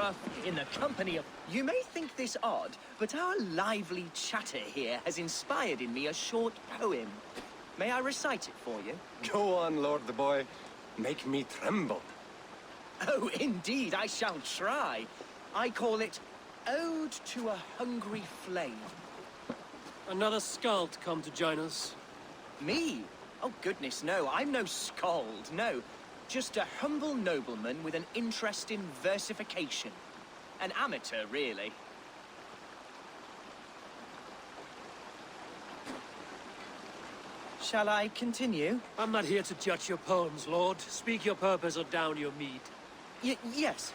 scruff in the company of... You may think this odd, but our lively chatter here has inspired in me a short poem. May I recite it for you? Go on, Lord the Boy. Make me tremble. Oh, indeed, I shall try. I call it Ode to a Hungry Flame. Another skald come to join us. Me? Oh, goodness, no. I'm no skald, no. Just a humble nobleman with an interest in versification. An amateur, really. Shall I continue? I'm not here to judge your poems, Lord. Speak your purpose or down your mead. Yes.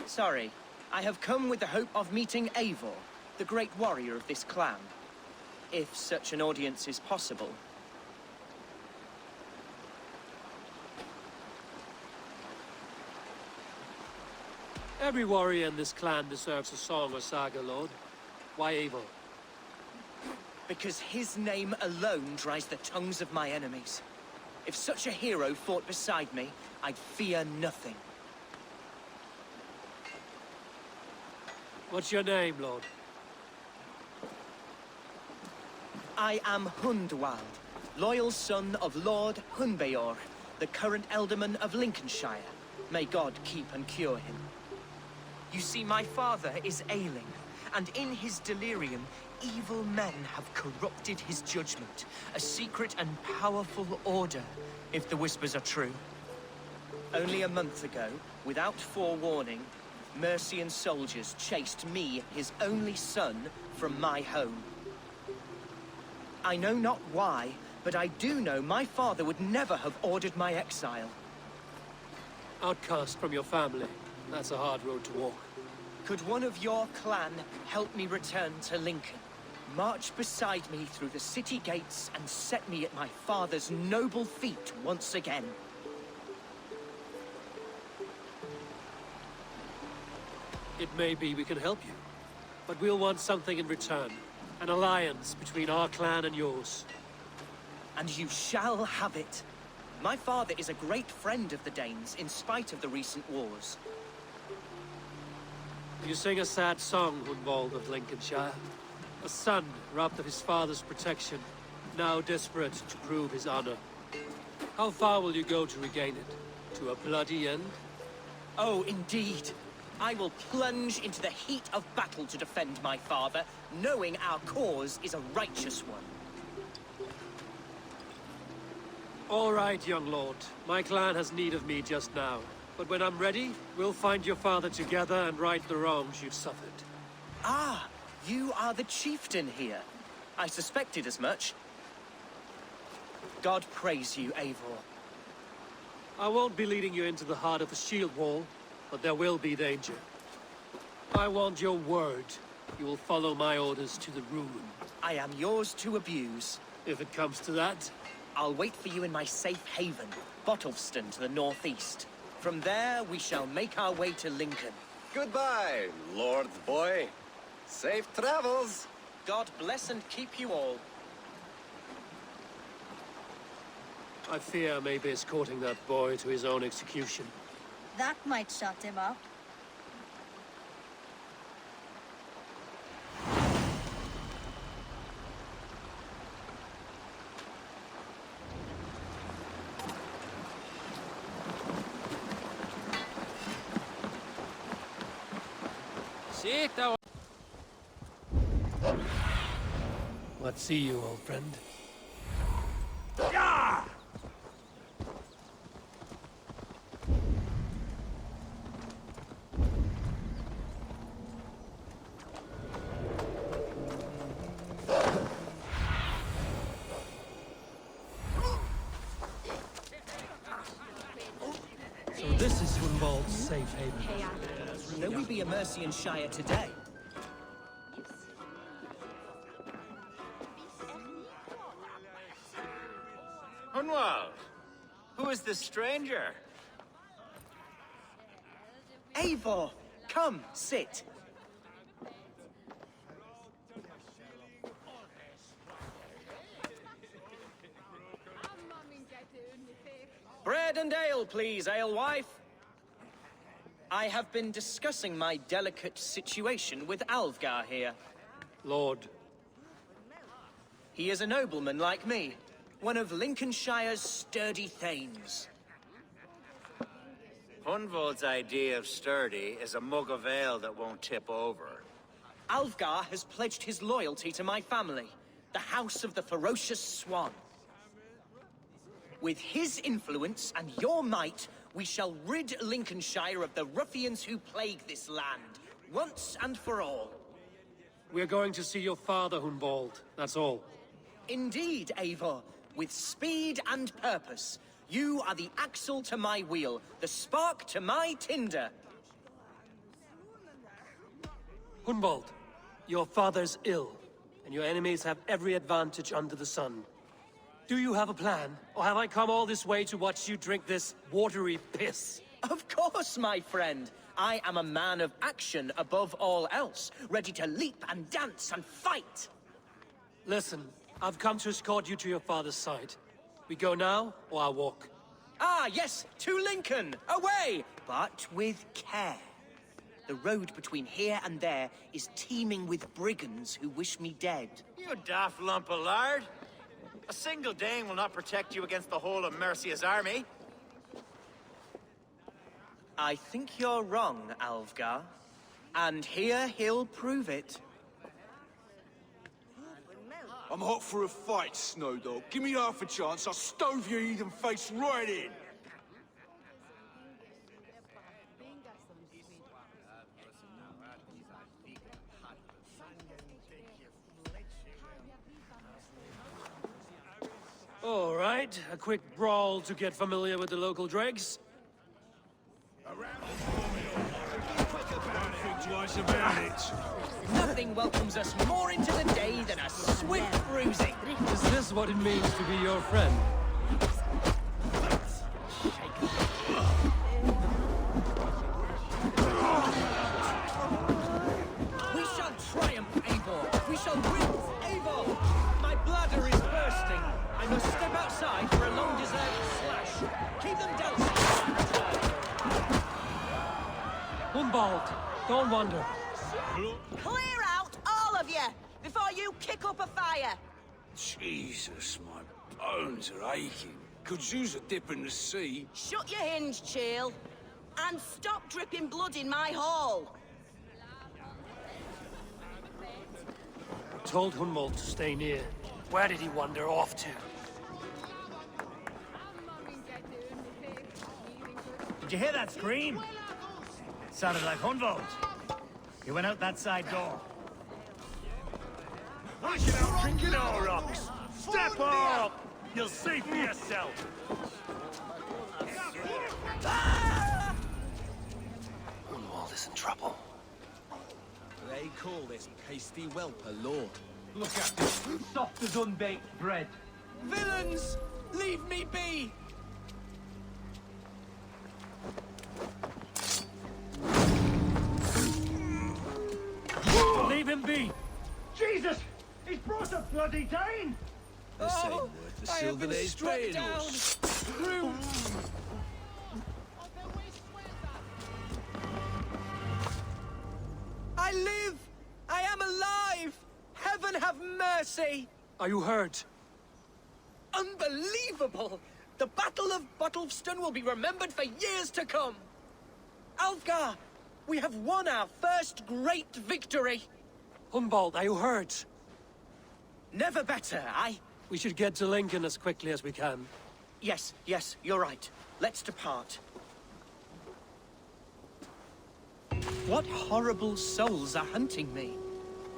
Sorry. I have come with the hope of meeting Eivor, the great warrior of this clan. If such an audience is possible. Every warrior in this clan deserves a song or saga, Lord. Why Eivor? Because his name alone dries the tongues of my enemies. If such a hero fought beside me, I'd fear nothing. What's your name, Lord? I am Hundwald, loyal son of Lord Hunbeor, the current Ealdorman of Lincolnshire. May God keep and cure him. You see, my father is ailing, and in his delirium, evil men have corrupted his judgment. A secret and powerful order, if the whispers are true. Only a month ago, without forewarning, Mercian soldiers chased me, his only son, from my home. I know not why, but I do know my father would never have ordered my exile. Outcast from your family. That's a hard road to walk. Could one of your clan help me return to Lincoln? March beside me through the city gates and set me at my father's noble feet once again. It may be we can help you, but we'll want something in return. An alliance between our clan and yours. And you shall have it. My father is a great friend of the Danes, in spite of the recent wars. You sing a sad song, Hundwald of Lincolnshire. A son robbed of his father's protection, now desperate to prove his honor. How far will you go to regain it? To a bloody end? Oh, indeed. I will plunge into the heat of battle to defend my father, knowing our cause is a righteous one. All right, young lord. My clan has need of me just now. But when I'm ready, we'll find your father together and right the wrongs you've suffered. Ah, you are the chieftain here. I suspected as much. God praise you, Eivor. I won't be leading you into the heart of the shield wall, but there will be danger. I want your word. You will follow my orders to the ruin. I am yours to abuse. If it comes to that. I'll wait for you in my safe haven, Bottleston to the northeast. From there, we shall make our way to Lincoln. Goodbye, Lord Boy. Safe travels. God bless and keep you all. I fear I may be escorting that boy to his own execution. That might shut him up. What see you, old friend? So this is Hundwald's safe haven. Though we be a Mercian Shire today, Hundwald, who is this stranger? Eivor, come, sit. Bread and ale, please, alewife. I have been discussing my delicate situation with Alfgar here. Lord. He is a nobleman like me, one of Lincolnshire's sturdy thanes. Hunwald's idea of sturdy is a mug of ale that won't tip over. Alfgar has pledged his loyalty to my family, the House of the Ferocious Swan. With his influence and your might, we shall rid Lincolnshire of the ruffians who plague this land, once and for all. We're going to see your father, Hunwald. That's all. Indeed, Eivor. With speed and purpose. You are the axle to my wheel, the spark to my tinder. Hunwald, your father's ill, and your enemies have every advantage under the sun. Do you have a plan, or have I come all this way to watch you drink this watery piss? Of course, my friend. I am a man of action above all else, ready to leap and dance and fight. Listen, I've come to escort you to your father's side. We go now, or I walk? Ah, yes, to Lincoln! Away! But with care. The road between here and there is teeming with brigands who wish me dead. You daft lump of lard! A single Dane will not protect you against the whole of Mercia's army. I think you're wrong, Alfgar. And here he'll prove it. I'm hot for a fight, Snowdog. Give me half a chance, I'll stove your heathen face right in. All right, a quick brawl to get familiar with the local dregs. Think twice about it. Nothing welcomes us more into the day than a swift bruising. Is this what it means to be your friend? We shall triumph, Eivor. We shall win, Eivor. My bladder is bursting. I must step outside for a long-deserved slash. Keep them dancing. Hunwald, don't wander. Clear out, all of you, before you kick up a fire. Jesus, my bones are aching. Could use a dip in the sea. Shut your hinge, Chill, and stop dripping blood in my hall. Told Hunwald to stay near. Where did he wander off to? Did you hear that scream? Sounded like Hunwald. He went out that side door. I can out drinking all rocks. Step up! You'll see for yourself. Hunwald is in trouble. They call this pasty whelp a lord. Look at this, soft as unbaked bread. Villains! Leave me be! Leave him be! Jesus! He's brought a bloody Dane! This ain't worth the silver they's paying us. I live! I am alive! Heaven have mercy! Are you hurt? Unbelievable! The Battle of Bottleston will be remembered for years to come! Alfgar! We have won our first great victory! Hunwald, are you hurt? Never better, We should get to Lincoln as quickly as we can. Yes, you're right. Let's depart. What horrible souls are hunting me?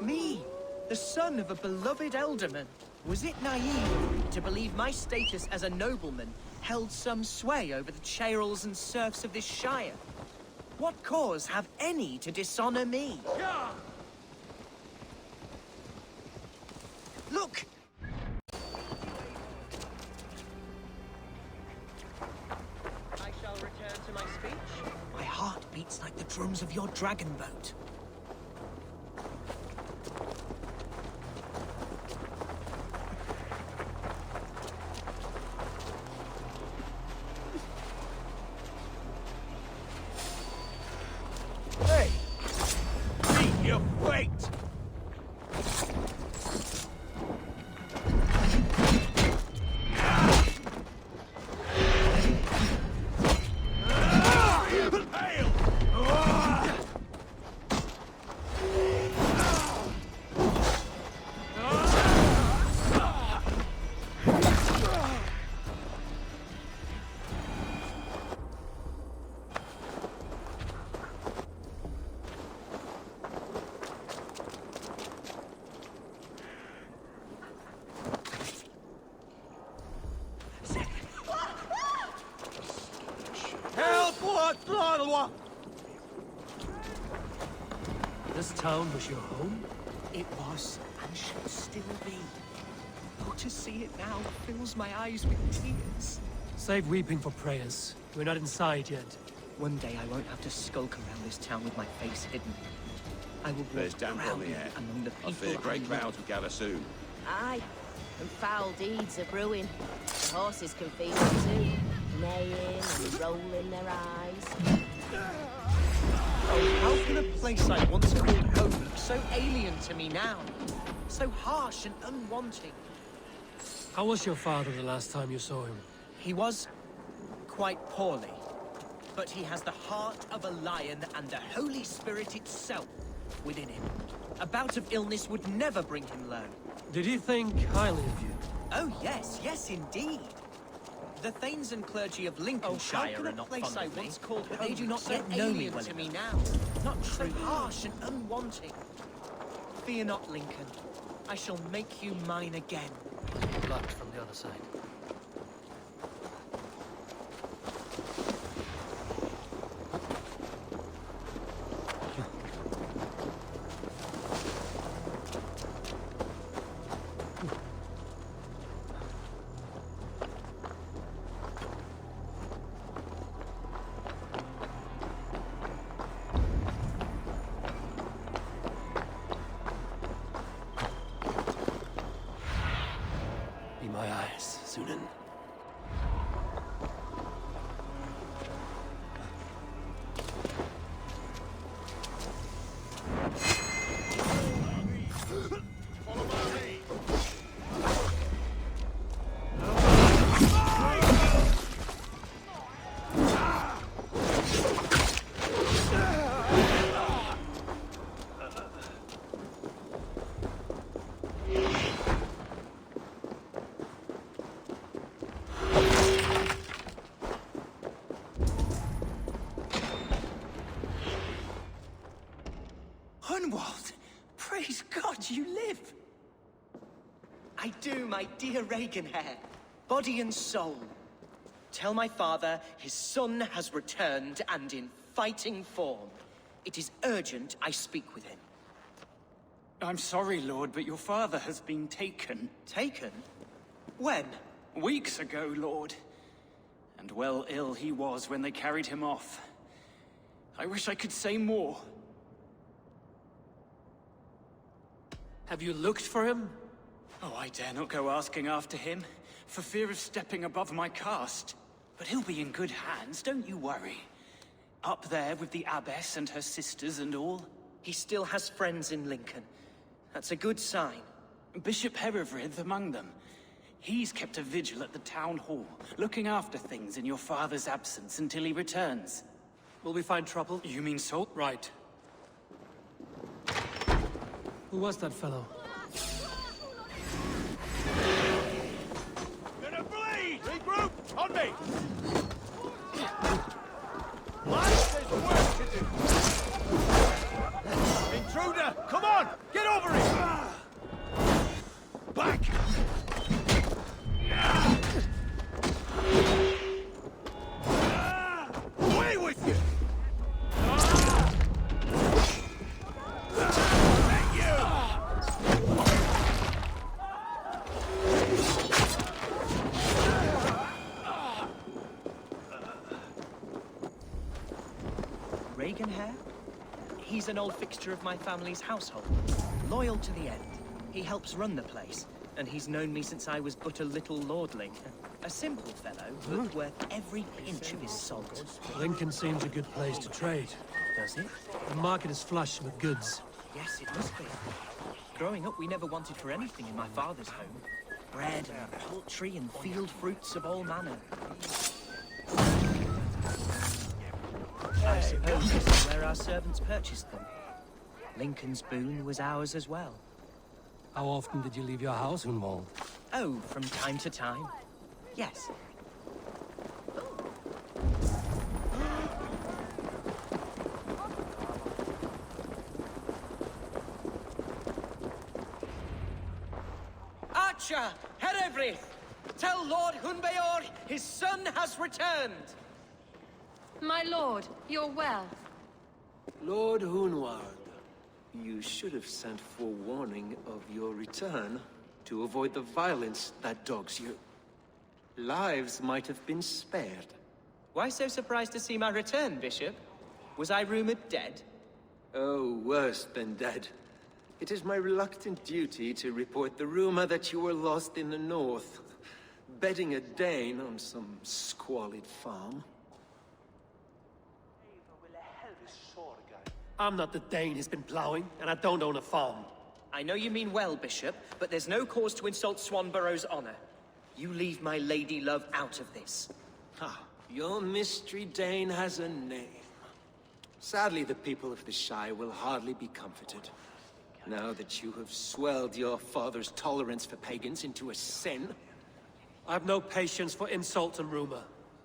Me, the son of a beloved elderman. Was it naive to believe my status as a nobleman held some sway over the churls and serfs of this shire? What cause have any to dishonor me? Look! I shall return to my speech. My heart beats like the drums of your dragon boat. This town was your home? It was, and should still be. Oh, to see it now fills my eyes with tears. Save weeping for prayers. We're not inside yet. One day I won't have to skulk around this town with my face hidden. I will There's walk damp on proudly the air. among the I people fear great I love. crowds will gather soon. Aye, and foul deeds are brewing. The horses can feel it too, neighing and rolling their eyes. Oh, how can a place I once called home look so alien to me now? So harsh and unwanting. How was your father the last time you saw him? He was quite poorly, but he has the heart of a lion and the Holy Spirit itself within him. A bout of illness would never bring him low. Did he think highly of you? Oh yes, yes indeed. The Thanes and clergy of Lincolnshire are not fond of me, but they do not yet know me well enough. Now. Not so harsh and unwanting. Fear not, Lincoln. I shall make you mine again. Blocked from the other side. Be my eyes, Sunan. Hunwald! Praise God you live! I do, my dear Reaganhair. Body and soul. Tell my father his son has returned and in fighting form. It is urgent I speak with him. I'm sorry, Lord, but your father has been taken. Taken? When? Weeks ago, Lord. And well ill he was when they carried him off. I wish I could say more. Have you looked for him? Oh, I dare not go asking after him, for fear of stepping above my caste. But he'll be in good hands, don't you worry. Up there with the abbess and her sisters and all. He still has friends in Lincoln. That's a good sign. Bishop Herevrydd among them. He's kept a vigil at the town hall, looking after things in your father's absence until he returns. Will we find trouble? You mean Salt? Right. Who was that fellow? Gonna bleed! Regroup! On me! Lads, there's work to do! Intruder! Come on! Get over it! Back! Away with you! Thank you! Reaganhair? He's an old fixture of my family's household. Loyal to the end. He helps run the place, and he's known me since I was but a little lordling. A simple fellow, but worth every pinch of his salt. Lincoln seems a good place to trade. Does it? The market is flush with goods. Yes, it must be. Growing up, we never wanted for anything in my father's home. Bread and poultry and field fruits of all manner. I suppose this is where our servants purchased them. Lincoln's boon was ours as well. How often did you leave your house, Hunwald? Oh, from time to time. Yes. Archer! Herevrydd! Tell Lord Hunbeor his son has returned! My lord, you're well. Lord Hunwald, you should have sent forewarning of your return to avoid the violence that dogs you. Lives might have been spared. Why so surprised to see my return, Bishop? Was I rumored dead? Oh, worse than dead. It is my reluctant duty to report the rumor that you were lost in the north, bedding a Dane on some squalid farm. I'm not the Dane he's been plowing, and I don't own a farm. I know you mean well, Bishop, but there's no cause to insult Swanborough's honor. You leave my lady love out of this. Ah, your mystery Dane has a name. Sadly, the people of the Shire will hardly be comforted. Now that you have swelled your father's tolerance for pagans into a sin. I've no patience for insult and rumor.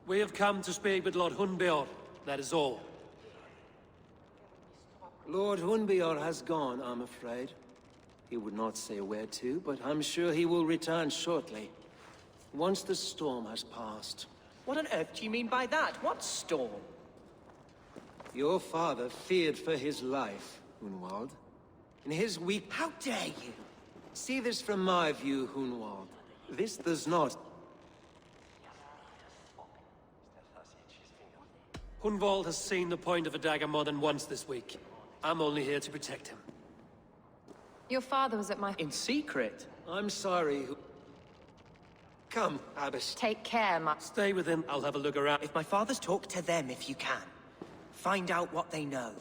We have come to speak with Lord Hunbeor, that is all. Lord Hunbeor has gone, I'm afraid. He would not say where to, but I'm sure he will return shortly. Once the storm has passed. What on earth do you mean by that? What storm? Your father feared for his life, Hunwald. In his weak... How dare you? See this from my view, Hunwald. This does not... Hunwald has seen the point of a dagger more than once this week. I'm only here to protect him. Your father was at my... In secret? I'm sorry. Come, Abbess. Take care, my... Stay with him, I'll have a look around. If my father's talk to them if you can. Find out what they know.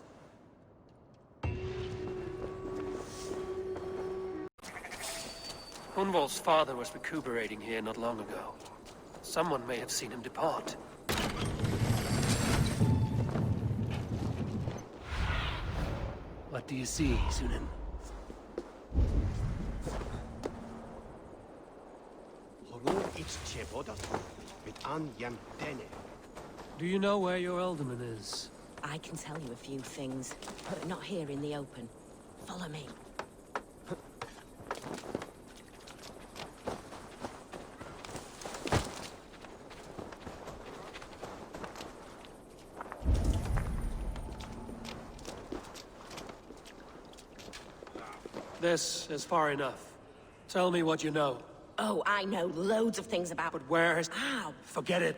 Hunwald's father was recuperating here not long ago. Someone may have seen him depart. What do you see, Sunan? Do you know where your alderman is? I can tell you a few things, but not here in the open. Follow me. This is far enough. Tell me what you know. Oh, I know loads of things about... But where is... Ow! Forget it.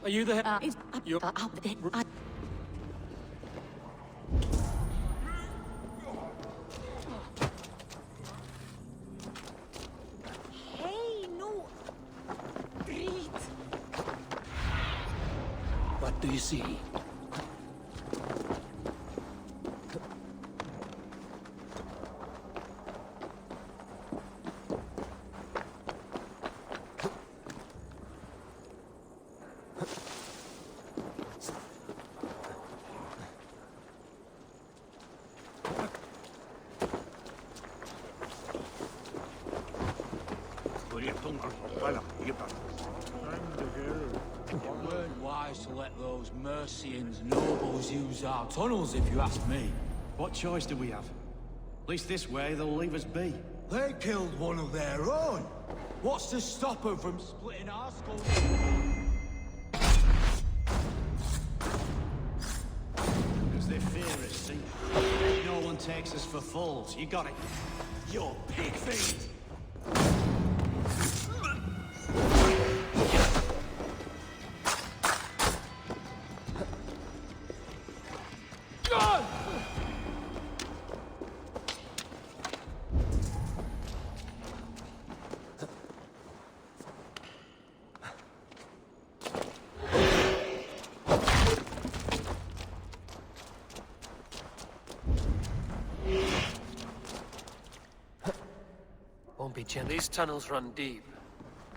Are you the head? You're... Hey, no! Breathe! What do you see? You weren't wise to let those Mercians nobles use our tunnels, if you ask me. What choice do we have? At least this way, they'll leave us be. They killed one of their own. What's to stop them from splitting our skulls? Because they fear us, see? No one takes us for fools. You got it. You're pig feet! Won't be gentle. These tunnels run deep.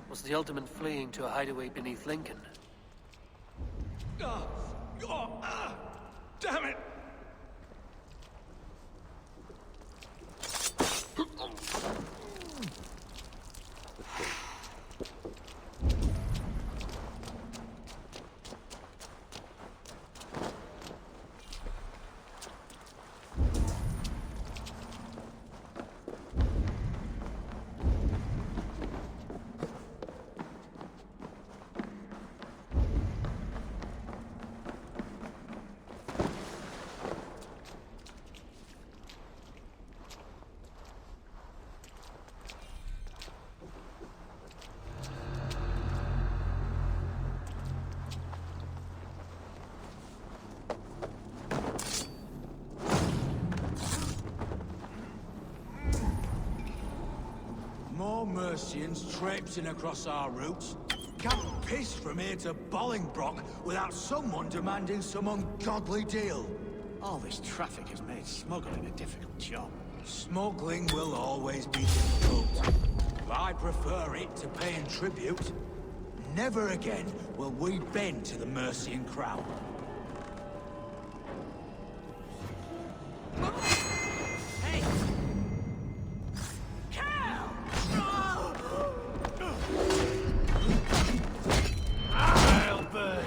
Was the Alderman fleeing to a hideaway beneath Lincoln? Damn it! More Mercians traipsing across our routes. Can't piss from here to Bolingbroke without someone demanding some ungodly deal. All this traffic has made smuggling a difficult job. Smuggling will always be difficult. I prefer it to paying tribute. Never again will we bend to the Mercian crown. Hey! Cal! I'll burn.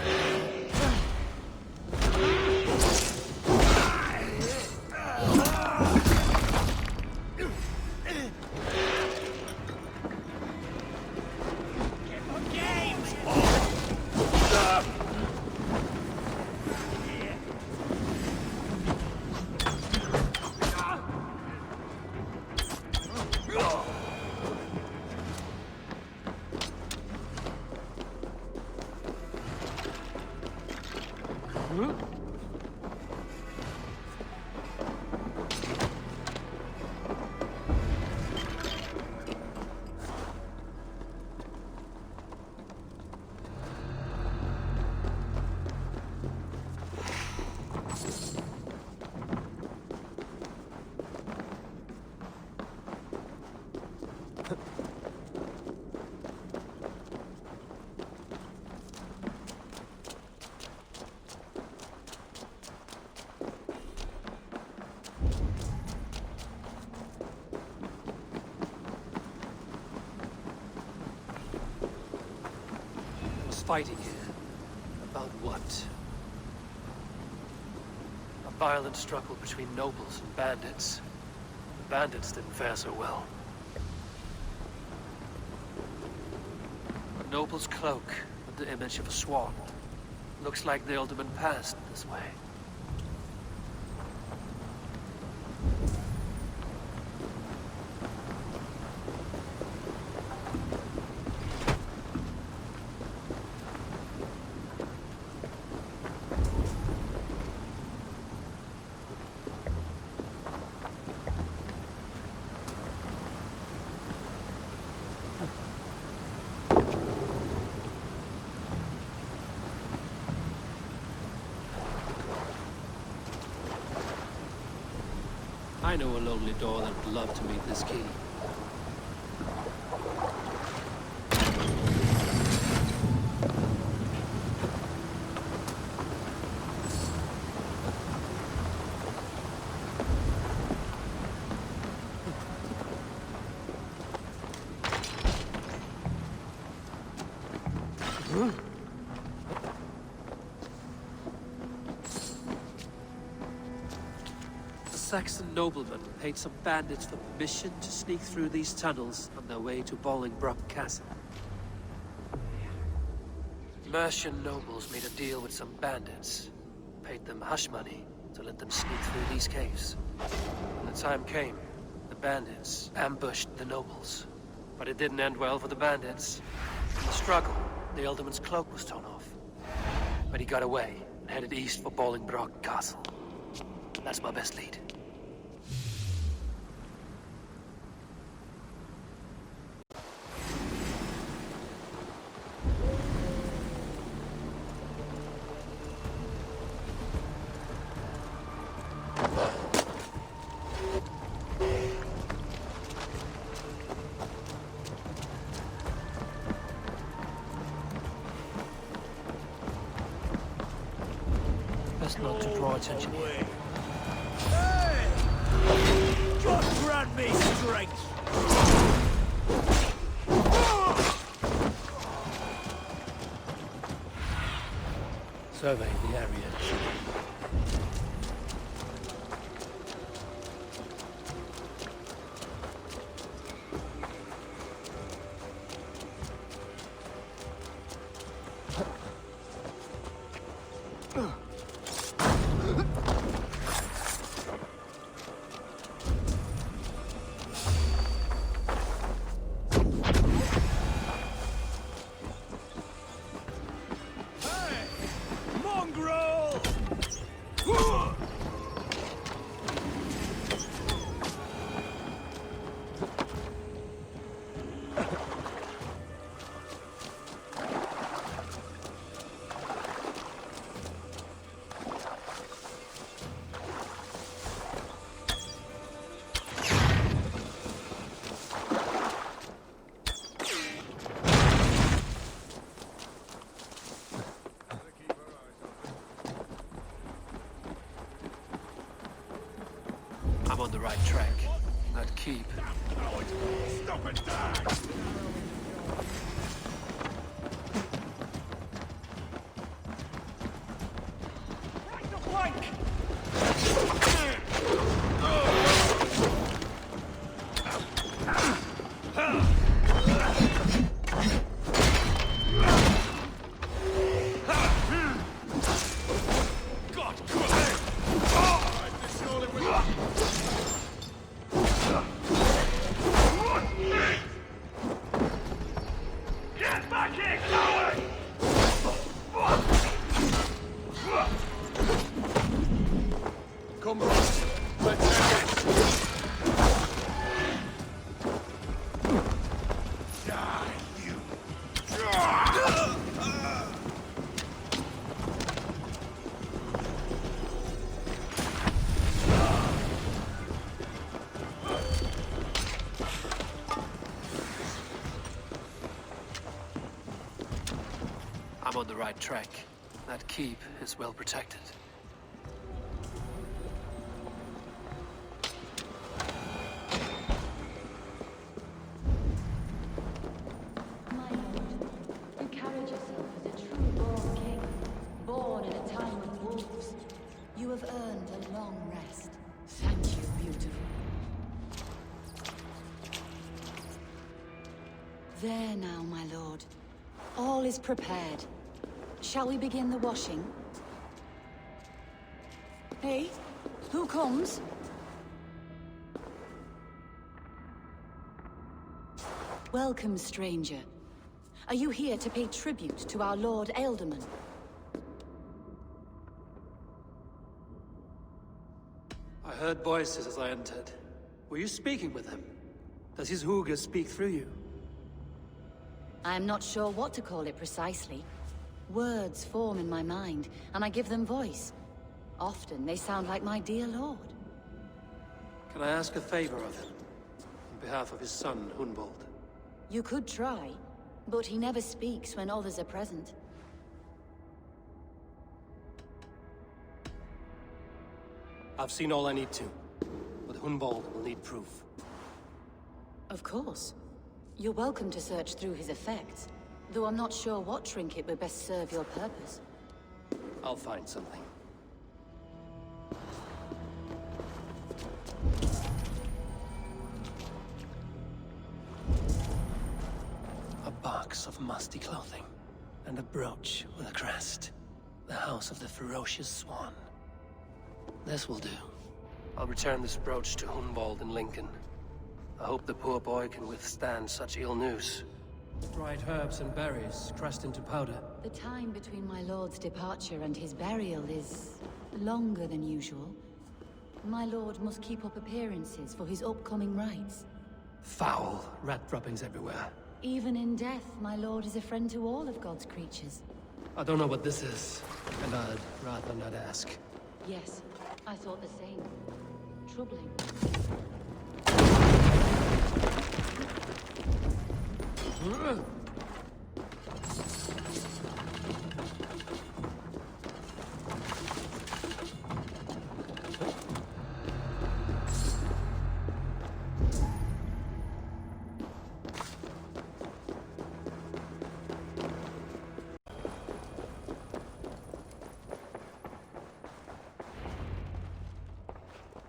Fighting here. About what? A violent struggle between nobles and bandits. The bandits didn't fare so well. A noble's cloak with the image of a swan. Looks like the alderman passed this way. I know a lonely door that would love to meet this key. Saxon nobleman paid some bandits for permission to sneak through these tunnels on their way to Bolingbroke Castle. Mercian nobles made a deal with some bandits, paid them hush money to let them sneak through these caves. When the time came, the bandits ambushed the nobles. But it didn't end well for the bandits. In the struggle, the alderman's cloak was torn off. But he got away and headed east for Bolingbroke Castle. That's my best lead. Best not to draw attention here. Hey! God grant me strength! Survey the area. on the right track. That keep. Stop it, Dad! Right the flank! God, get back here, coward! Come on, let's end it! Die, you! I'm on the right track. That keep is well protected. My lord, you carried yourself as a true born king, born in a time of wolves. You have earned a long rest. Thank you, beautiful. There now, my lord. All is prepared. Shall we begin the washing? Hey, who comes? Welcome, stranger. Are you here to pay tribute to our Lord Ealdorman? I heard voices as I entered. Were you speaking with him? Does his hooga speak through you? I am not sure what to call it precisely. Words form in my mind, and I give them voice. Often they sound like my dear lord. Can I ask a favor of him? On behalf of his son, Hunvold. You could try, but he never speaks when others are present. I've seen all I need to, but Hunvold will need proof. Of course. You're welcome to search through his effects, though I'm not sure what trinket would best serve your purpose. I'll find something. A box of musty clothing, and a brooch with a crest. The House of the Ferocious Swan. This will do. I'll return this brooch to Hunvold in Lincoln. I hope the poor boy can withstand such ill news. Dried herbs and berries pressed into powder. The time between my lord's departure and his burial is longer than usual. My lord must keep up appearances for his upcoming rites. Foul rat droppings everywhere. Even in death, my lord is a friend to all of God's creatures. I don't know what this is, and I'd rather not ask. Yes, I thought the same. Troubling.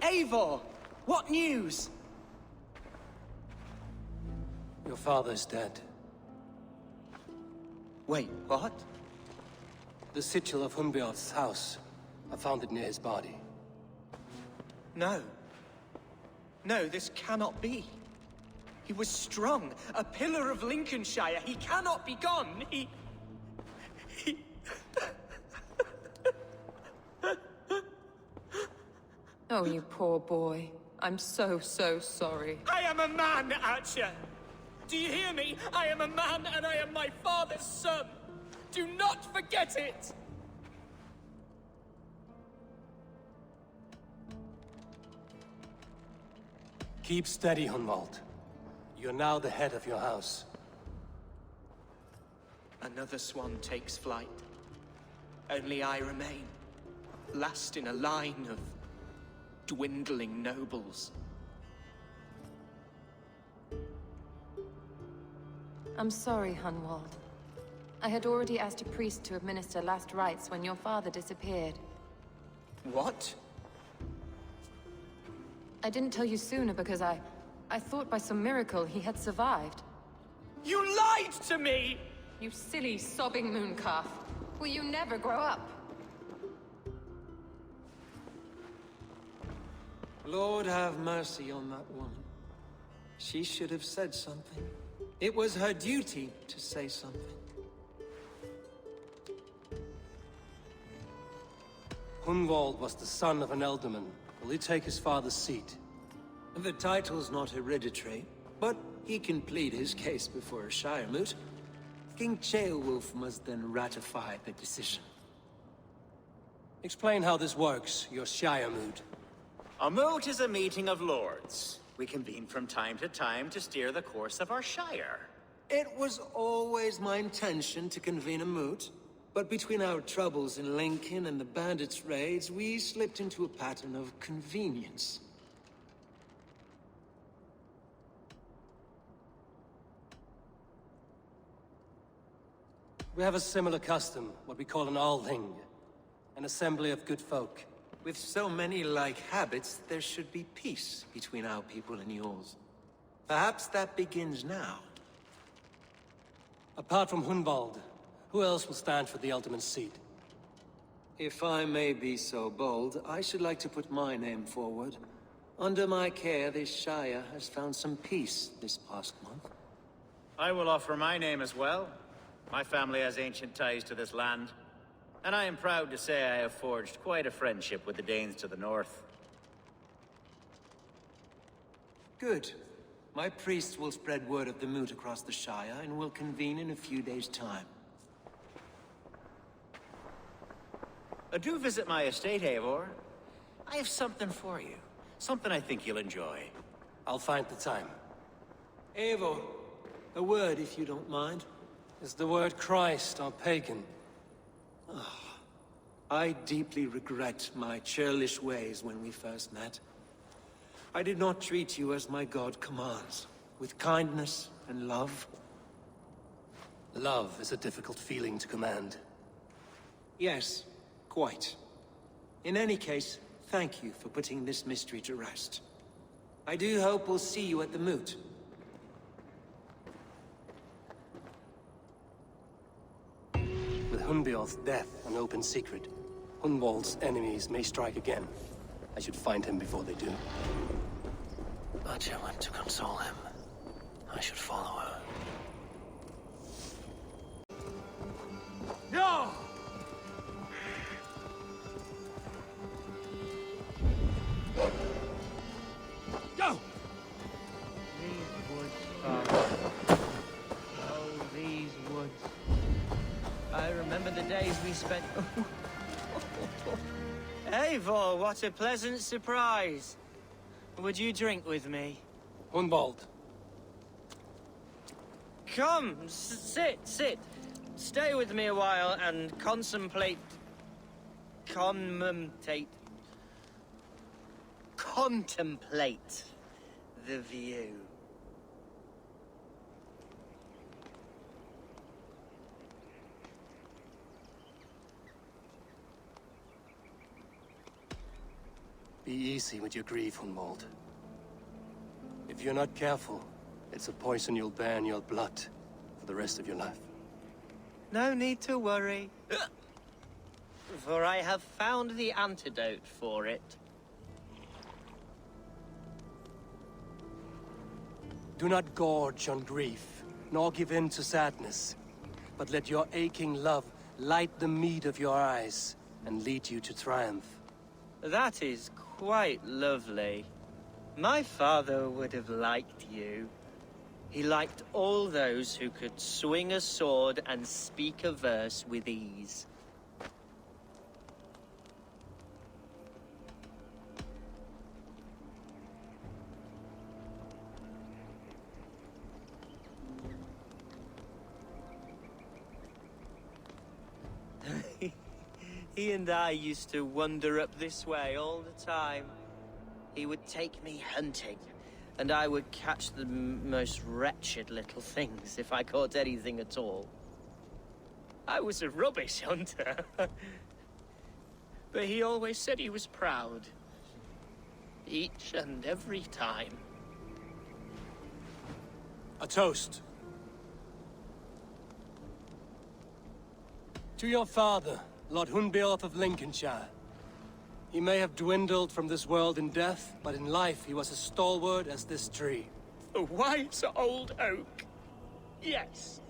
Eivor! What news? Your father's dead. Wait, what? The sigil of Hunbeorth's house. I found it near his body. No. No, this cannot be. He was strong, a pillar of Lincolnshire. He cannot be gone. He... Oh, you poor boy. I'm so sorry. I am a man, Archer! Do you hear me? I am a man and I am my father's son! Do not forget it! Keep steady, Hunvold. You're now the head of your house. Another swan takes flight. Only I remain. Last in a line of dwindling nobles. I'm sorry, Hunwald. I had already asked a priest to administer last rites when your father disappeared. What? I didn't tell you sooner because I thought by some miracle he had survived. You lied to me! You silly, sobbing mooncalf. Will you never grow up? Lord have mercy on that woman. She should have said something. It was her duty to say something. Hunwald was the son of an ealdorman. Will he take his father's seat? The title's not hereditary, but he can plead his case before a Shire moot. King Ceolwulf must then ratify the decision. Explain how this works, your Shire moot. A moot is a meeting of lords. We convene from time to time to steer the course of our Shire. It was always my intention to convene a moot, but between our troubles in Lincoln and the bandits' raids, we slipped into a pattern of convenience. We have a similar custom, what we call an Althing, an assembly of good folk. With so many like habits, there should be peace between our people and yours. Perhaps that begins now. Apart from Hunwald, who else will stand for the Ealdorman's seat? If I may be so bold, I should like to put my name forward. Under my care, this Shire has found some peace this past month. I will offer my name as well. My family has ancient ties to this land, and I am proud to say I have forged quite a friendship with the Danes to the north. Good. My priest will spread word of the moot across the Shire, and will convene in a few days' time. Do visit my estate, Eivor. I have something for you. Something I think you'll enjoy. I'll find the time. Eivor, a word if you don't mind. Is the word Christ or pagan? I deeply regret my churlish ways when we first met. I did not treat you as my god commands, with kindness and love. Love is a difficult feeling to command. Yes, quite. In any case, thank you for putting this mystery to rest. I do hope we'll see you at the moot. With Hunbeorth's death an open secret, Hunwald's enemies may strike again. I should find him before they do. Archer went to console him. I should follow her. No! Go! These woods, Father. Oh, these woods. I remember the days we spent... Eivor, what a pleasant surprise. Would you drink with me? Hunwald. Come, sit. Stay with me a while and contemplate... Contemplate the view. Be easy with your grief, Hunwald. If you're not careful, it's a poison you'll bear in your blood for the rest of your life. No need to worry. For I have found the antidote for it. Do not gorge on grief, nor give in to sadness, but let your aching love light the mead of your eyes and lead you to triumph. That is quite lovely. My father would have liked you. He liked all those who could swing a sword and speak a verse with ease. He and I used to wander up this way all the time. He would take me hunting, and I would catch the most wretched little things if I caught anything at all. I was a rubbish hunter. But he always said he was proud. Each and every time. A toast. To your father, Lord Hunbeorth of Lincolnshire. He may have dwindled from this world in death, but in life he was as stalwart as this tree. A wise old oak. Yes.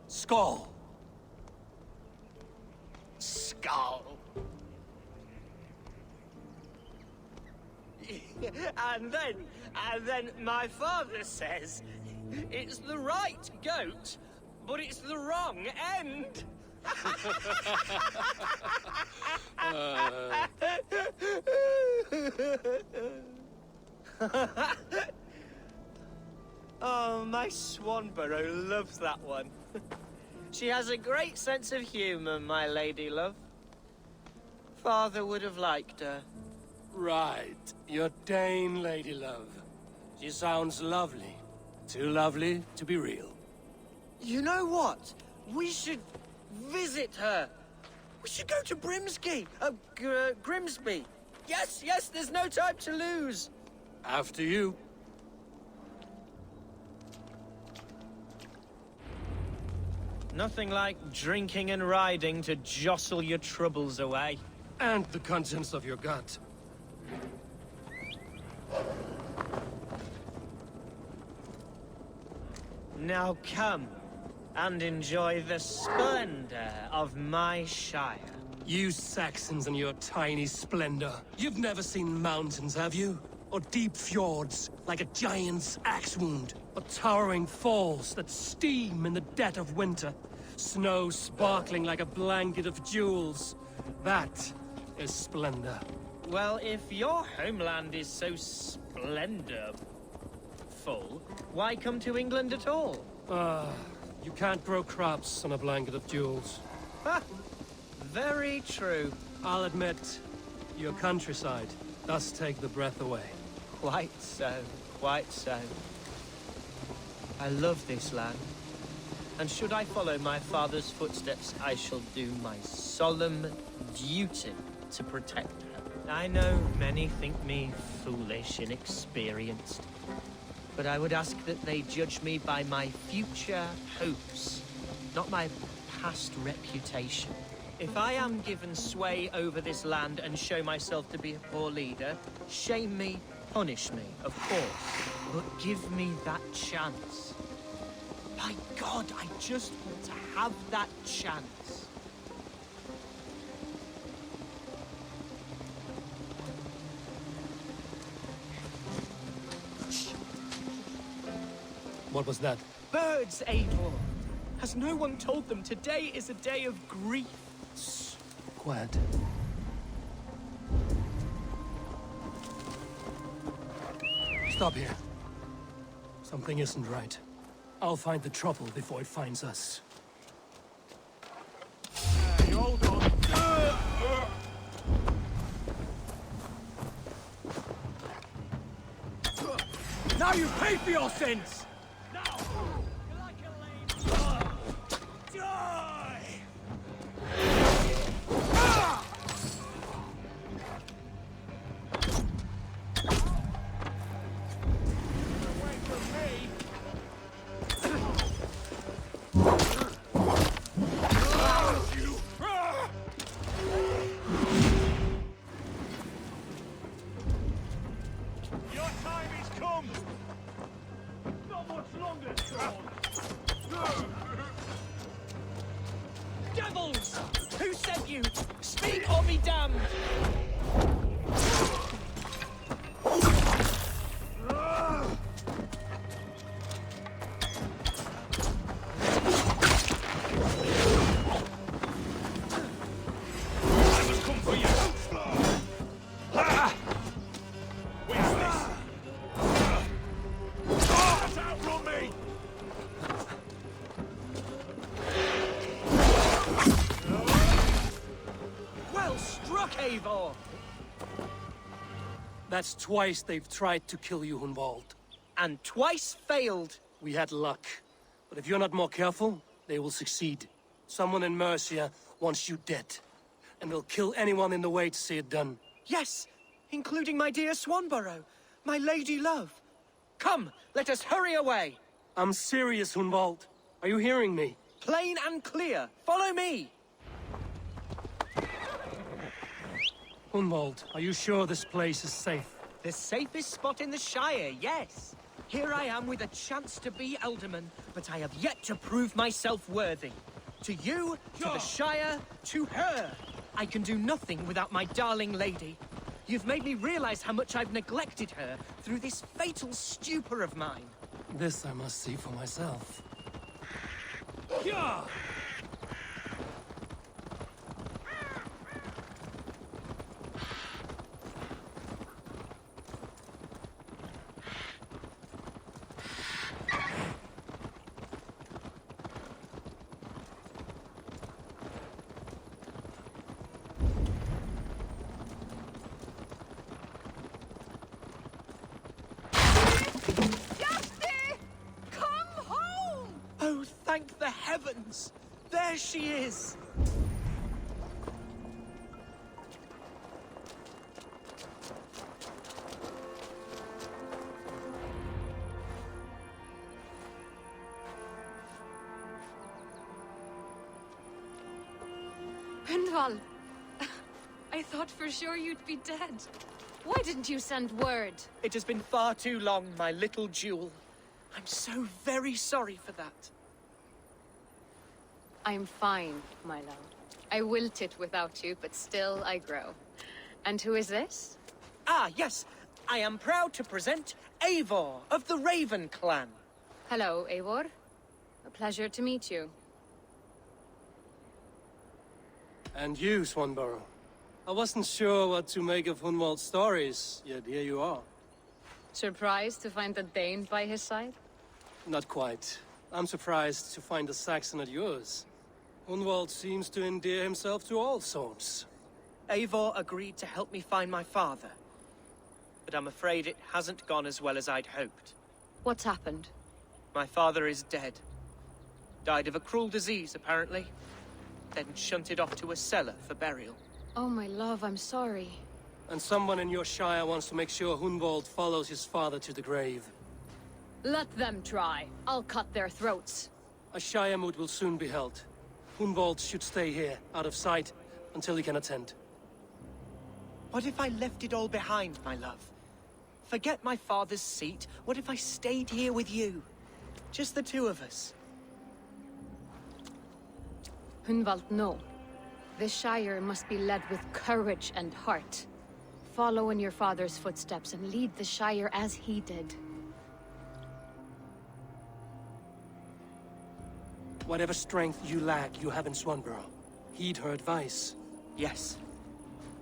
Skull. Skull. And then my father says, it's the right goat, but it's the wrong end. Oh, my Swanborough loves that one. She has a great sense of humor, my lady love. Father would have liked her. Right. Your Dane lady love. She sounds lovely. Too lovely to be real. You know what? We should visit her. We should go to Grimsby. Yes, there's no time to lose. After you. Nothing like drinking and riding to jostle your troubles away. And the contents of your gut. Now come and enjoy the splendor of my shire. You Saxons and your tiny splendor. You've never seen mountains, have you? Or deep fjords, like a giant's axe wound. Or towering falls that steam in the dead of winter. Snow sparkling like a blanket of jewels. That is splendor. Well, if your homeland is so splendorful, why come to England at all? You can't grow crops on a blanket of jewels. Ha! Very true. I'll admit, your countryside does take the breath away. Quite so, quite so. I love this land. And should I follow my father's footsteps, I shall do my solemn duty to protect her. I know many think me foolish, inexperienced. But I would ask that they judge me by my future hopes, not my past reputation. If I am given sway over this land and show myself to be a poor leader, shame me, punish me, of course. But give me that chance. My God, I just want to have that chance. What was that? Birds, Eivor! Has no one told them today is a day of grief? Quiet. Stop here. Something isn't right. I'll find the trouble before it finds us. Hey, hold on. Now you pay for your sins! Devils! Who sent you? Speak or be damned! Well struck, Eivor! That's twice they've tried to kill you, Hunwald. And twice failed. We had luck. But if you're not more careful, they will succeed. Someone in Mercia wants you dead. And they'll kill anyone in the way to see it done. Yes, including my dear Swanborough, my lady love. Come, let us hurry away. I'm serious, Hunwald. Are you hearing me? Plain and clear. Follow me. Hunwald, are you sure this place is safe? The safest spot in the Shire, yes. Here I am with a chance to be Alderman, but I have yet to prove myself worthy. To you, to the Shire, to her. I can do nothing without my darling lady. You've made me realize how much I've neglected her through this fatal stupor of mine. This I must see for myself. Yeah! Thank the heavens! There she is! Hunwald! I thought for sure you'd be dead. Why didn't you send word? It has been far too long, my little jewel. I'm so very sorry for that. I'm fine, my love. I wilted without you, but still I grow. And who is this? Ah, yes. I am proud to present Eivor of the Raven clan. Hello, Eivor. A pleasure to meet you. And you, Swanborough. I wasn't sure what to make of Hunwald's stories, yet here you are. Surprised to find a Dane by his side? Not quite. I'm surprised to find a Saxon at yours. Hunwald seems to endear himself to all sorts. Eivor agreed to help me find my father. But I'm afraid it hasn't gone as well as I'd hoped. What's happened? My father is dead. Died of a cruel disease, apparently. Then shunted off to a cellar for burial. Oh, my love, I'm sorry. And someone in your shire wants to make sure Hunwald follows his father to the grave. Let them try. I'll cut their throats. A shire moot will soon be held. Hunwald should stay here, out of sight, until he can attend. What if I left it all behind, my love? Forget my father's seat. What if I stayed here with you? Just the two of us. Hunwald, no. This Shire must be led with courage and heart. Follow in your father's footsteps and lead the Shire as he did. Whatever strength you lack, you have in Swanborough. Heed her advice. Yes.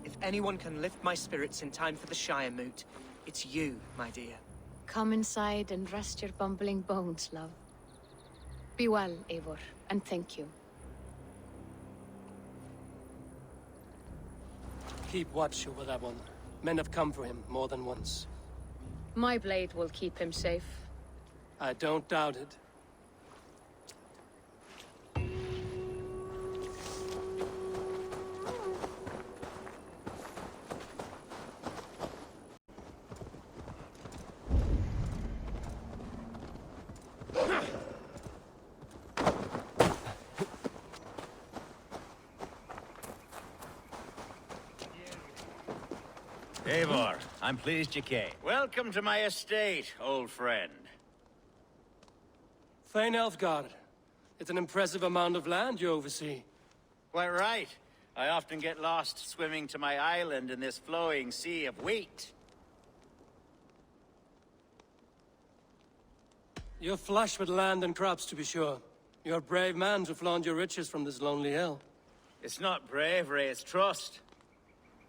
If anyone can lift my spirits in time for the Shire moot, it's you, my dear. Come inside and rest your bumbling bones, love. Be well, Eivor, and thank you. Keep watch over that one. Men have come for him more than once. My blade will keep him safe. I don't doubt it. Eivor, I'm pleased you came. Welcome to my estate, old friend. Thane Elfgard. It's an impressive amount of land you oversee. Quite right. I often get lost swimming to my island in this flowing sea of wheat. You're flush with land and crops, to be sure. You're a brave man to flaunt your riches from this lonely hill. It's not bravery, it's trust.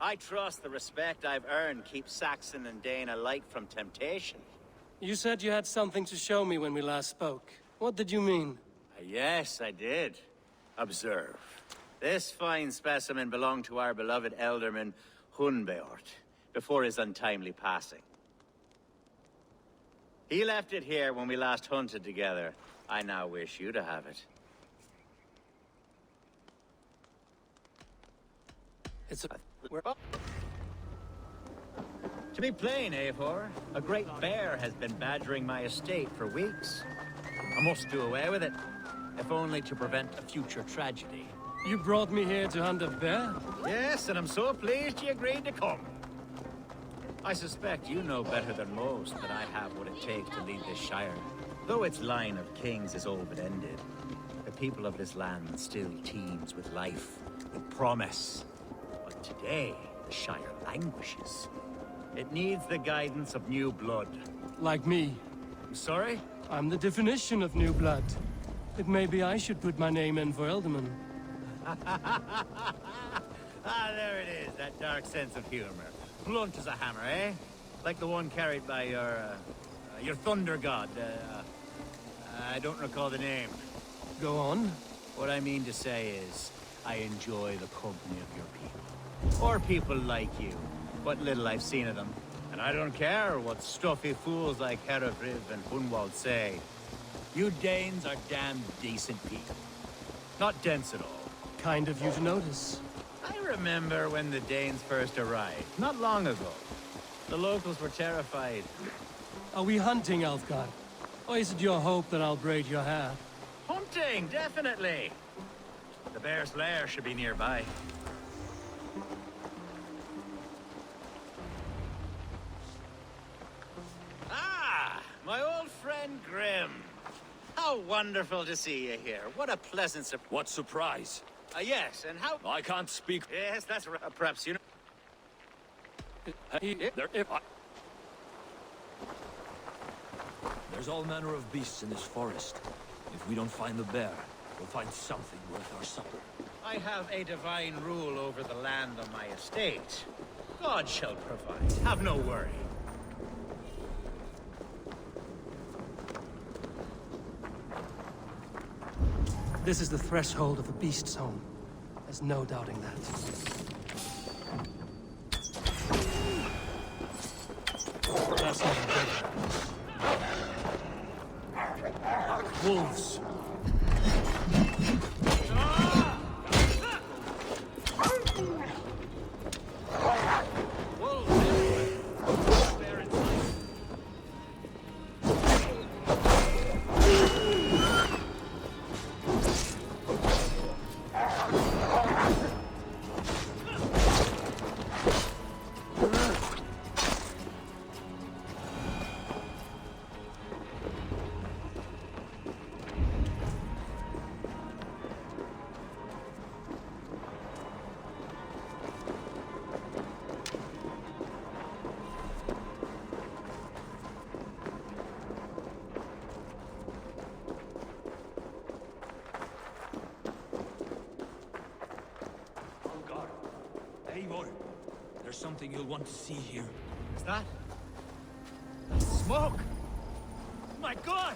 I trust the respect I've earned keeps Saxon and Dane alike from temptation. You said you had something to show me when we last spoke. What did you mean? Yes, I did. Observe. This fine specimen belonged to our beloved Elderman Hunbeort, before his untimely passing. He left it here when we last hunted together. I now wish you to have it. It's a... To be plain, Eivor, a great bear has been badgering my estate for weeks. I must do away with it, if only to prevent a future tragedy. You brought me here to hunt a bear? Yes, and I'm so pleased you agreed to come. I suspect you know better than most that I have what it takes to lead this Shire. Though its line of kings is all but ended, the people of this land still teems with life, with promise. But today, the Shire languishes. It needs the guidance of new blood. Like me. I'm sorry? I'm the definition of new blood. It may be I should put my name in for Ealdorman. There it is, that dark sense of humor. Blunt as a hammer, eh? Like the one carried by your thunder god. I don't recall the name. Go on. What I mean to say is, I enjoy the company of your people. Or people like you. What little I've seen of them. And I don't care what stuffy fools like Herefriv and Hunwald say. You Danes are damn decent people. Not dense at all. Kind of you to notice. I remember when the Danes first arrived, not long ago. The locals were terrified. Are we hunting, Alfgar? Or is it your hope that I'll braid your hair? Hunting, definitely. The bear's lair should be nearby. Ah, my old friend Grim. How wonderful to see you here. What a pleasant surprise. What surprise? Yes, and how... I can't speak. Yes, that's right. Perhaps you know... There's all manner of beasts in this forest. If we don't find the bear, we'll find something worth our supper. I have a divine rule over the land on my estate. God shall provide. Have no worry. This is the threshold of a beast's home. There's no doubting that. That's not good. Wolves. Eivor, there's something you'll want to see here. Is that? That's smoke! My God!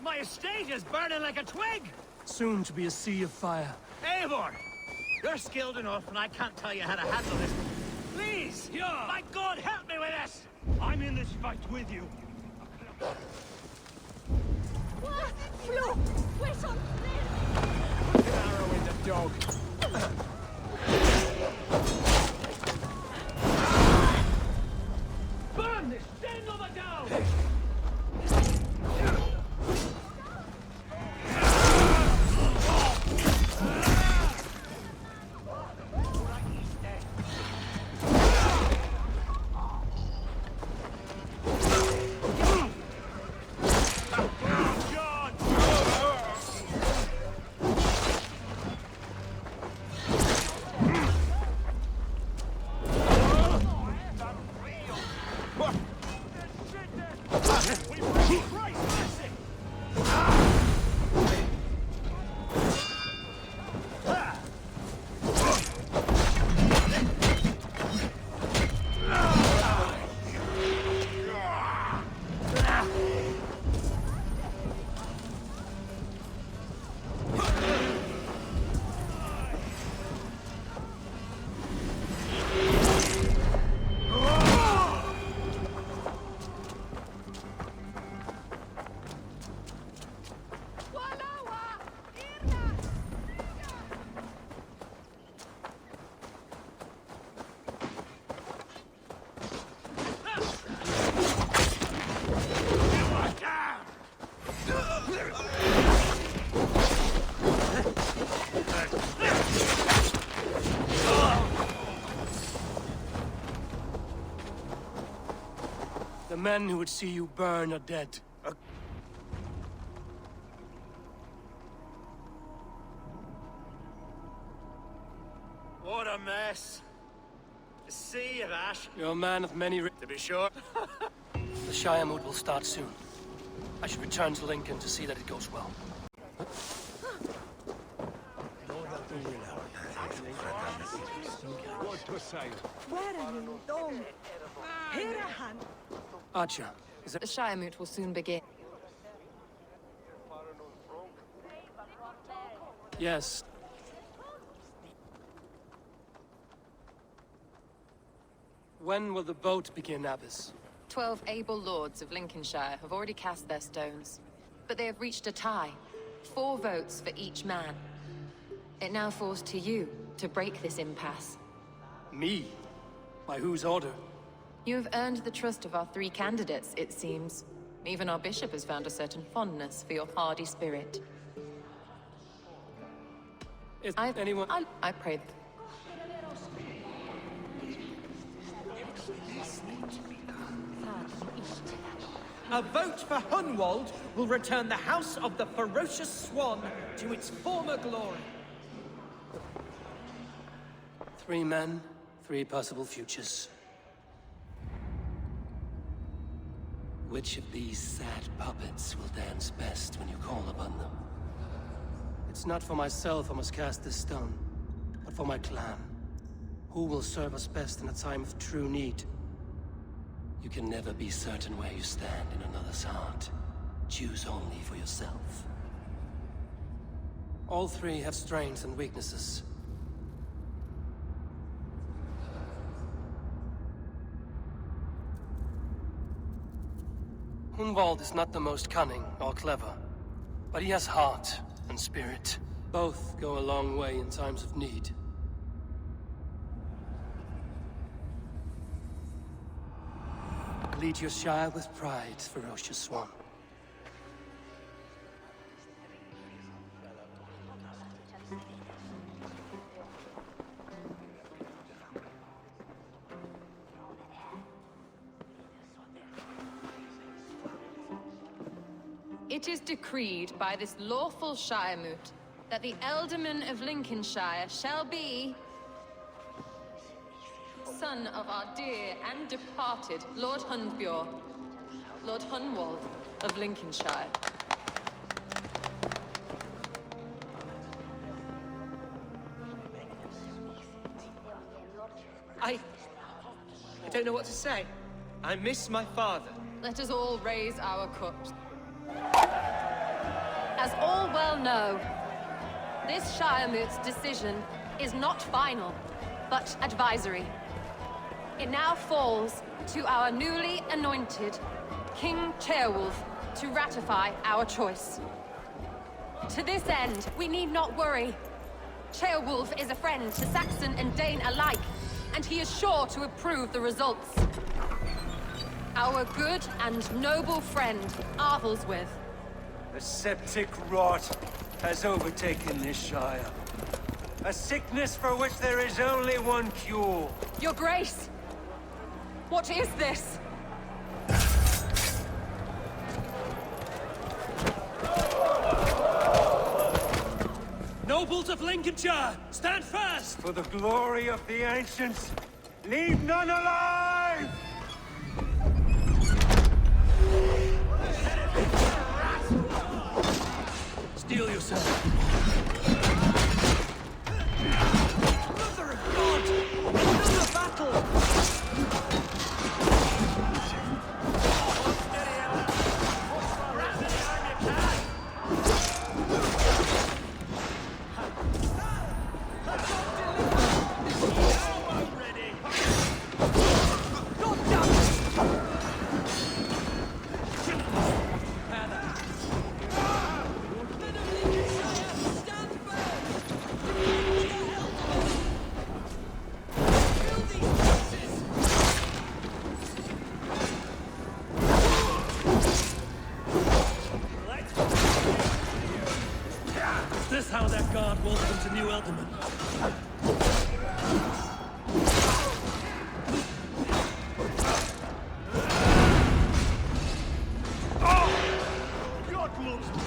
My estate is burning like a twig! Soon to be a sea of fire. Eivor! You're skilled enough, and I can't tell you how to handle this. Please! Yeah. My God, help me with this! I'm in this fight with you. Flo! Wait on! Put an arrow in the dog. Burn this! Stand over down! The men who would see you burn are dead. What a mess. A sea of ash. You're a man of many... To be sure. The Shire mood will start soon. I should return to Lincoln to see that it goes well. Archer, is it... The Shire moot will soon begin. Yes. When will the boat begin, Abbess? 12 able lords of Lincolnshire have already cast their stones, but they have reached a tie. 4 votes for each man. It now falls to you to break this impasse. Me? By whose order? You have earned the trust of our 3 candidates, it seems. Even our bishop has found a certain fondness for your hardy spirit. Is anyone... I pray... A vote for Hunwald will return the House of the Ferocious Swan to its former glory. 3 men, 3 possible futures. Which of these sad puppets will dance best when you call upon them? It's not for myself I must cast this stone, but for my clan. Who will serve us best in a time of true need? You can never be certain where you stand in another's heart. Choose only for yourself. All 3 have strengths and weaknesses. Hunwald is not the most cunning or clever, but he has heart and spirit. Both go a long way in times of need. Lead your Shire with pride, Ferocious Swan. It is decreed by this lawful Shire moot that the Alderman of Lincolnshire shall be... son of our dear and departed Lord Hundbjorn, Lord Hunwald of Lincolnshire. I don't know what to say. I miss my father. Let us all raise our cups. As all well know, this Shire moot's decision is not final, but advisory. It now falls to our newly anointed King Ceolwulf to ratify our choice. To this end, we need not worry. Ceolwulf is a friend to Saxon and Dane alike, and he is sure to approve the results. Our good and noble friend, Arthelswith. A septic rot has overtaken this Shire. A sickness for which there is only one cure. Your Grace! What is this? Nobles of Lincolnshire, stand fast! For the glory of the ancients, leave none alive! Steel yourself. Mother of God! Another battle! this how that god welcomes a new Elderman? God loves me.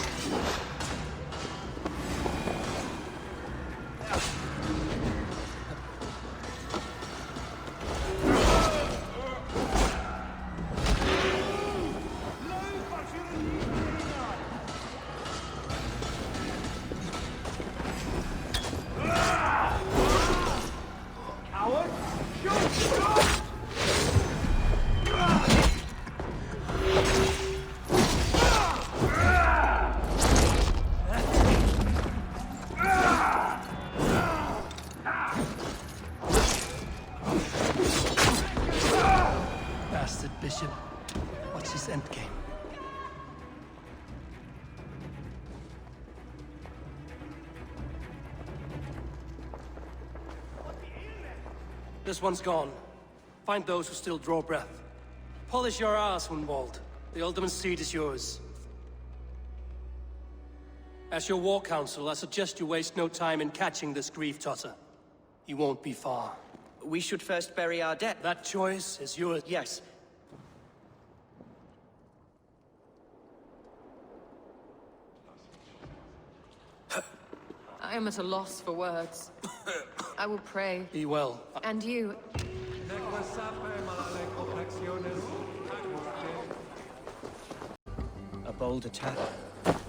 Bastard bishop. What's his endgame? This one's gone. Find those who still draw breath. Polish your ass, Hunwald. The Alderman's seat is yours. As your war council, I suggest you waste no time in catching this grief-totter. He won't be far. We should first bury our dead. That choice is yours. Yes. I am at a loss for words. I will pray. Be well. And you. A bold attack.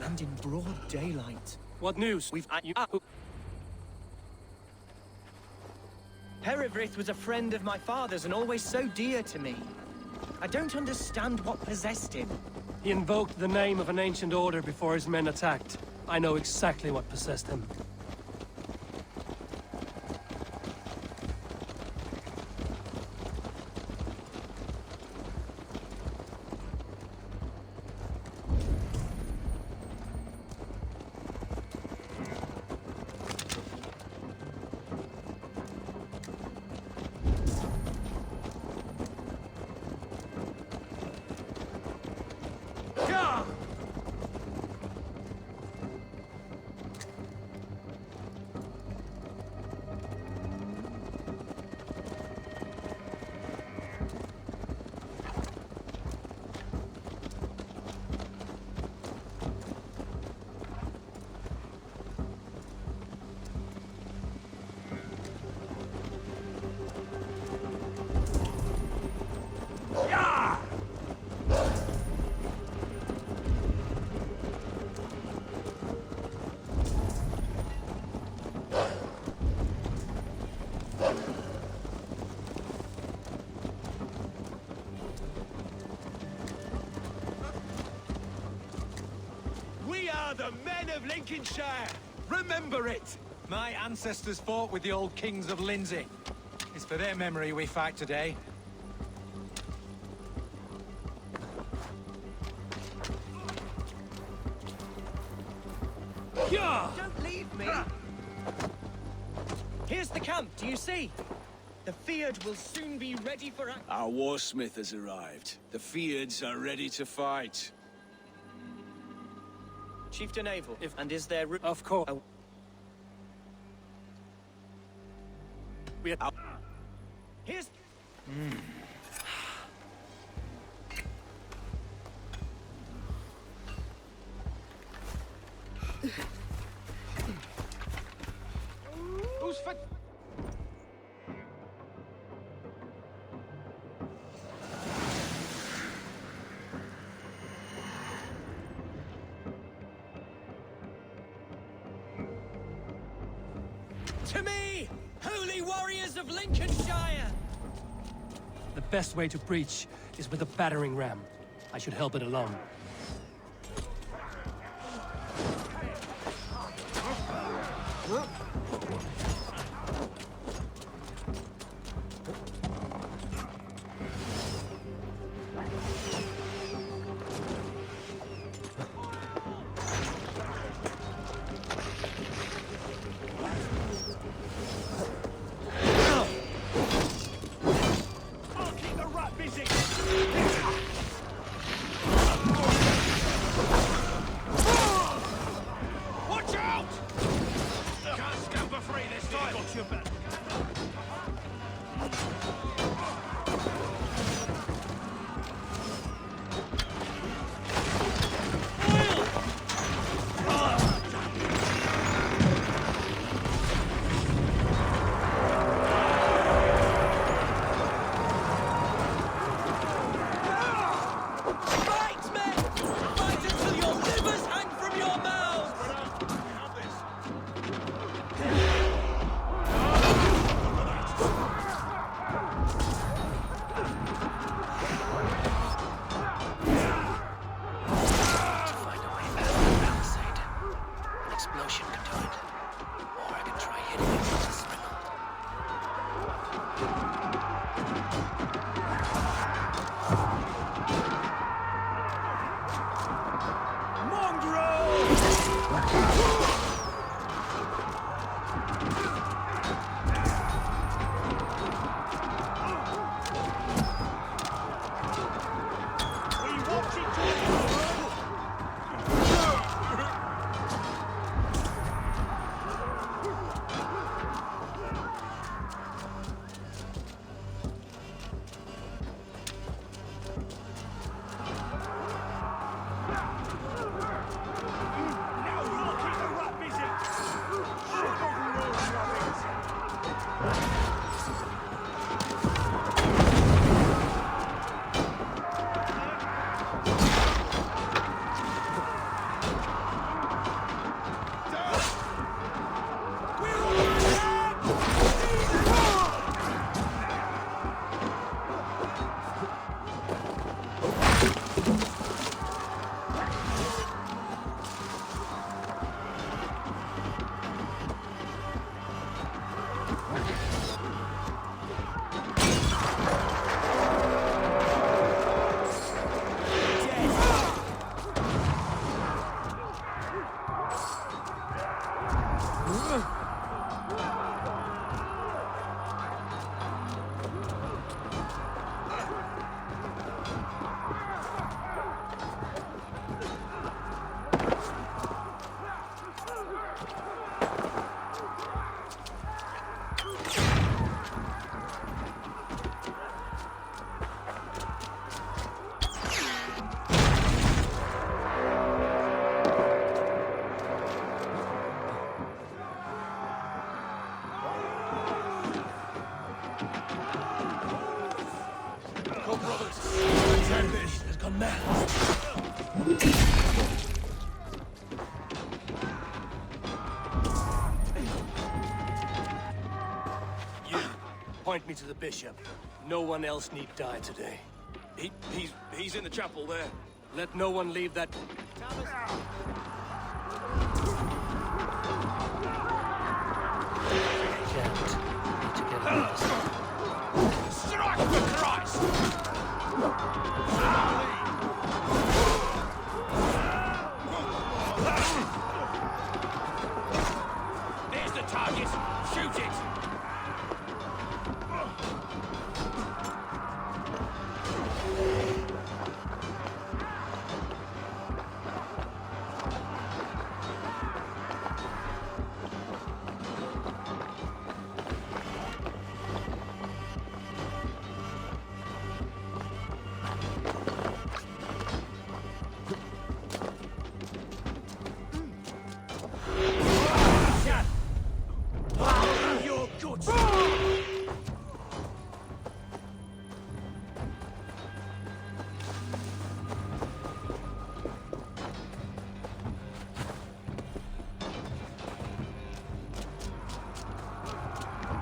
And in broad daylight. What news? Perevrith was a friend of my father's and always so dear to me. I don't understand what possessed him. He invoked the name of an ancient order before his men attacked. I know exactly what possessed him. We are the men of Lincolnshire. Remember it. My ancestors fought with the old kings of Lindsey. It's for their memory we fight today. Don't leave me! Here's the camp, do you see? The Field will soon be ready for action. Our warsmith has arrived. The Fields are ready to fight. Chieftain Abel, and is there... Of course. Here's... Who's for... To me, holy warriors of Lincolnshire! The best way to breach is with a battering ram. I should help it along. I'll keep the rat busy. Point me to the bishop. No one else need die today. He's in the chapel there. Let no one leave that... Strike for Christ! There's the target. Shoot it! You're good.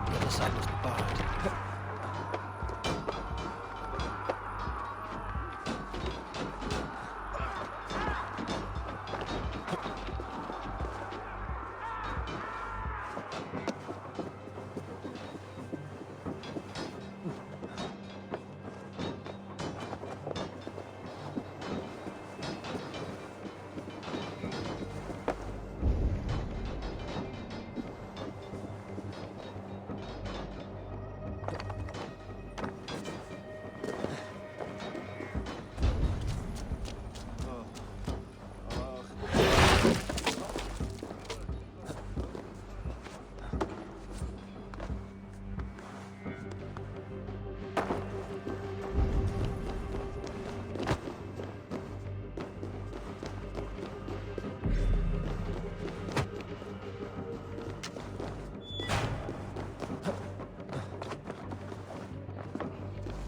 The other side was barred.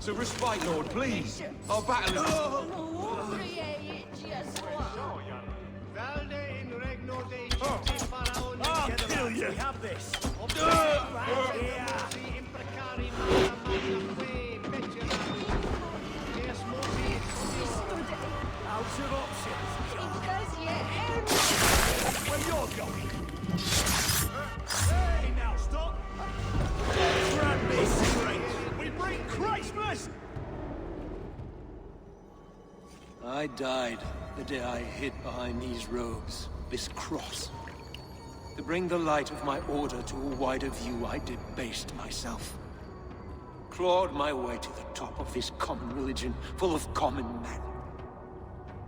So respite, Lord, please. Our battle is... I'll kill you! We have this! Out of options! Where you're going? Hey, now stop! Grab me straight! We bring Christmas! I died the day I hid behind these robes, this cross. To bring the light of my order to a wider view, I debased myself. Clawed my way to the top of this common religion, full of common men.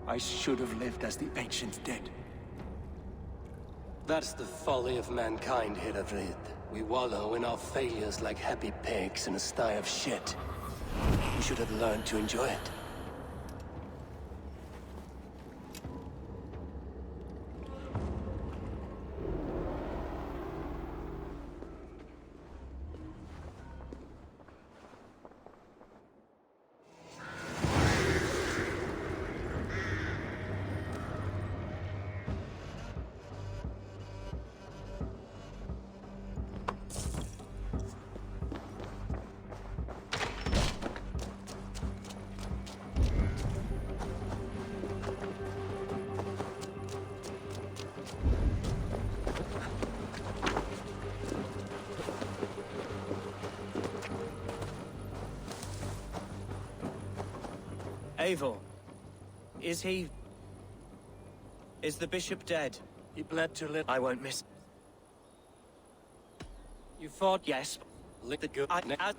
I should have lived as the ancient dead. That's the folly of mankind, Hiravrid. We wallow in our failures like happy pigs in a sty of shit. We should have learned to enjoy it. Eivor, is he... Is the bishop dead? He bled too little. I won't miss... You fought? Yes. Lick the good.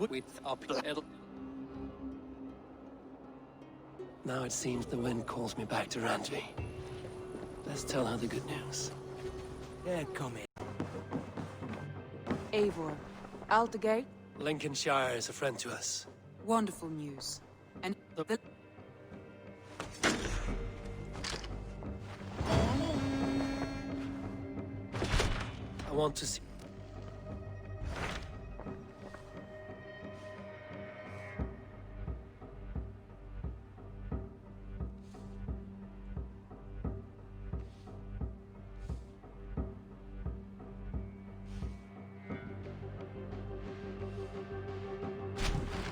We up. Now it seems the wind calls me back to Randvi. Let's tell her the good news. Yeah, come in. Eivor, Altegate? Lincolnshire is a friend to us. Wonderful news. And the... I want to see...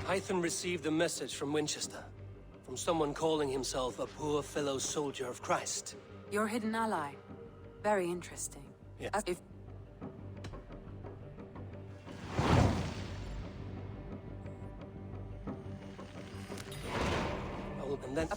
Hythen received a message from Winchester. From someone calling himself a poor fellow soldier of Christ. Your hidden ally. Very interesting. Yeah. As if... And then...